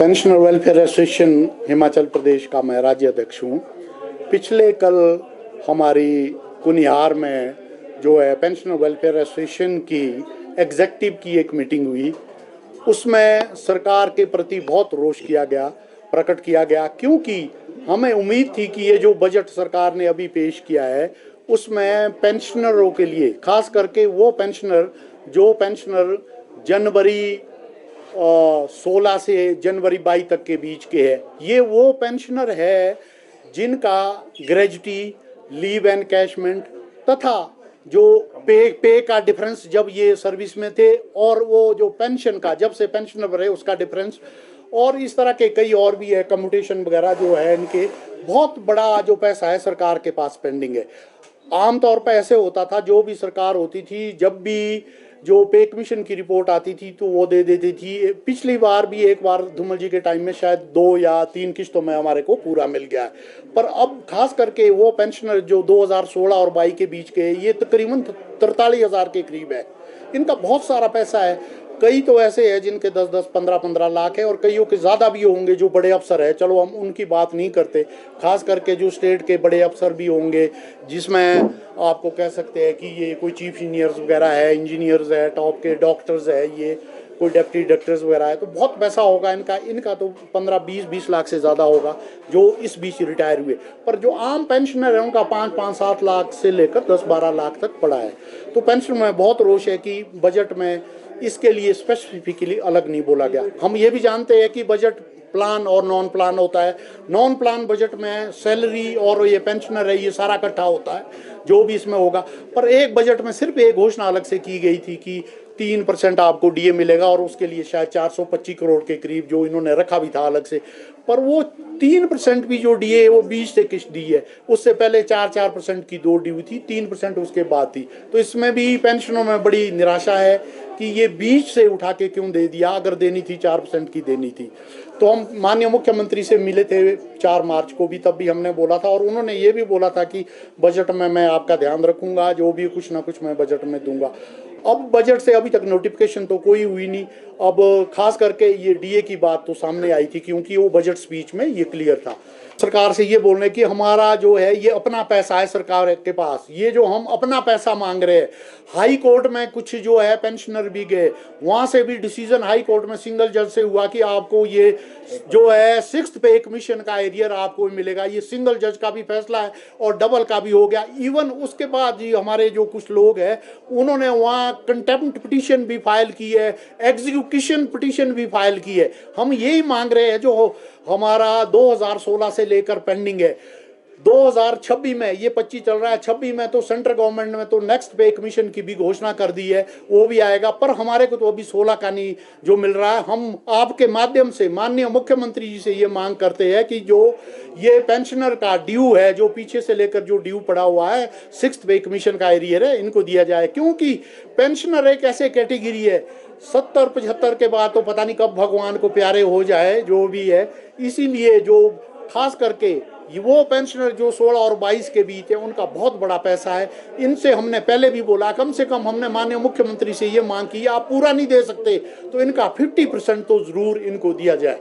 Pensioner welfare association Himachal Pradesh का मैं राज्य अध्यक्ष हूँ। पिछले कल हमारी कुनिहार में जो है पेंशनर वेलफेयर एसोसिएशन की एग्जेक्टिव की एक मीटिंग हुई। उसमें सरकार के प्रति बहुत रोष प्रकट किया गया, क्योंकि हमें उम्मीद थी कि ये जो बजट सरकार ने अभी पेश किया है उसमें पेंशनरों के लिए, खास करके वो पेंशनर जनवरी 16 से जनवरी 22 तक के बीच के है, ये वो पेंशनर है जिनका ग्रेजुटी, लीव एनकैशमेंट तथा जो पे का डिफरेंस जब ये सर्विस में थे और वो जो पेंशन का जब से पेंशनर रहे उसका डिफरेंस, और इस तरह के कई और भी है कम्यूटेशन वगैरह जो है, इनके बहुत बड़ा जो पैसा है सरकार के पास पेंडिंग है। आमतौर पर ऐसे होता था, जो भी सरकार होती थी, जब भी जो पे कमीशन की रिपोर्ट आती थी तो वो दे देती थी। पिछली बार भी एक बार धूमल जी के टाइम में शायद 2 या 3 किस्तों में हमारे को पूरा मिल गया है। पर अब खास करके वो पेंशनर जो 2016 और 22 के बीच के, ये तकरीबन 43,000 के करीब है। इनका बहुत सारा पैसा है। कई तो ऐसे हैं जिनके 10-10, 15-15 लाख है, और कईयों के ज़्यादा भी होंगे जो बड़े अफसर है। चलो हम उनकी बात नहीं करते, खास करके जो स्टेट के बड़े अफसर भी होंगे, जिसमें आपको कह सकते हैं कि ये कोई चीफ इंजीनियर्स वगैरह है, इंजीनियर्स है, टॉप के डॉक्टर्स है, ये कोई डिप्टी डॉक्टर्स वगैरह है, तो बहुत पैसा होगा इनका तो 15-20 लाख से ज़्यादा होगा जो इस बीच रिटायर हुए। पर जो आम पेंशनर है उनका 5-7 लाख से लेकर 10-12 लाख तक पड़ा है। तो पेंशन में बहुत रोष है कि बजट में इसके लिए स्पेसिफिकली अलग नहीं बोला गया। हम ये भी जानते हैं कि बजट प्लान और नॉन प्लान होता है। नॉन प्लान बजट में सैलरी और ये पेंशनर है, ये सारा इकट्ठा होता है जो भी इसमें होगा। पर एक बजट में सिर्फ एक घोषणा अलग से की गई थी कि 3% आपको डीए मिलेगा, और उसके लिए शायद 425 करोड़ के करीब जो इन्होंने रखा भी था अलग से। पर वो 3% भी जो डीए है वो बीच से किस्त डी है। उससे पहले 4% की 2 डी थी, 3% उसके बाद थी। तो इसमें भी पेंशनों में बड़ी निराशा है कि ये बीच से उठा के क्यों दे दिया, अगर देनी थी 4% की देनी थी। तो हम माननीय मुख्यमंत्री से मिले थे 4 मार्च को भी, तब भी हमने बोला था, और उन्होंने ये भी बोला था कि बजट में मैं आपका ध्यान रखूंगा, जो भी कुछ ना कुछ मैं बजट में दूंगा। अब बजट से अभी तक नोटिफिकेशन तो कोई हुई नहीं। अब खास करके ये डीए की बात तो सामने आई थी, क्योंकि वो बजट स्पीच में ये क्लियर था। सरकार से ये बोलने कि हमारा जो है ये अपना पैसा है सरकार के पास, ये जो हम अपना पैसा मांग रहे हैं। हाई कोर्ट में कुछ जो है पेंशनर भी गए, वहां से भी डिसीजन हाई कोर्ट में सिंगल जज से हुआ कि आपको ये जो है 6th पे कमीशन का एरियर आपको मिलेगा। ये सिंगल जज का भी फैसला है और डबल का भी हो गया। इवन उसके बाद जी हमारे जो कुछ लोग हैं उन्होंने वहाँ कंटेम्प्ट पिटीशन भी फाइल की है, एग्जीक्यूशन पिटीशन भी फाइल की है। हम यही मांग रहे हैं जो हमारा 2016 से लेकर पेंडिंग है। 2026 में, ये 25 चल रहा है, 26 में तो सेंट्रल गवर्नमेंट में तो नेक्स्ट पे कमीशन की भी घोषणा कर दी है, वो भी आएगा। पर हमारे को तो अभी 16 का नहीं जो मिल रहा है। हम आपके माध्यम से माननीय मुख्यमंत्री जी से ये मांग करते हैं कि जो ये पेंशनर का ड्यू है, जो पीछे से लेकर जो ड्यू पड़ा हुआ है, 6th पे कमीशन का एरियर है, इनको दिया जाए। क्योंकि पेंशनर एक ऐसे कैटेगरी है, 70-75 के बाद तो पता नहीं कब भगवान को प्यारे हो जाए जो भी है। इसीलिए जो खास करके वो पेंशनर जो 16 और 22 के बीच है, उनका बहुत बड़ा पैसा है। इनसे हमने पहले भी बोला, कम से कम हमने माननीय मुख्यमंत्री से ये मांग की, आप पूरा नहीं दे सकते तो इनका 50% तो जरूर इनको दिया जाए।